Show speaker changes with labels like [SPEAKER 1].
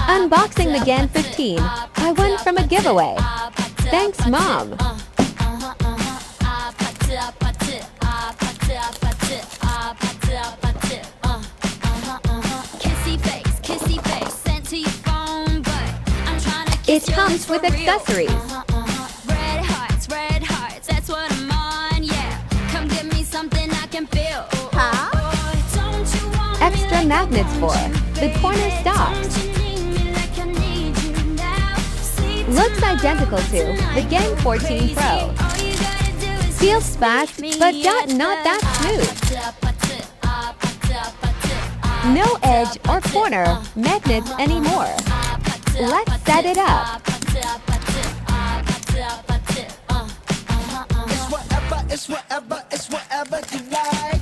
[SPEAKER 1] Unboxing the GAN 15. I won from a giveaway. Thanks, Mom. It comes with accessories.
[SPEAKER 2] Red hearts, that's what I'm on, yeah. Come give me something I can feel.
[SPEAKER 1] Extra magnets for the corner stops. Looks identical to the GAN 14 Pro. Feels fast, but not that smooth. No edge or corner magnets anymore. Let's set it up.
[SPEAKER 3] It's whatever you like.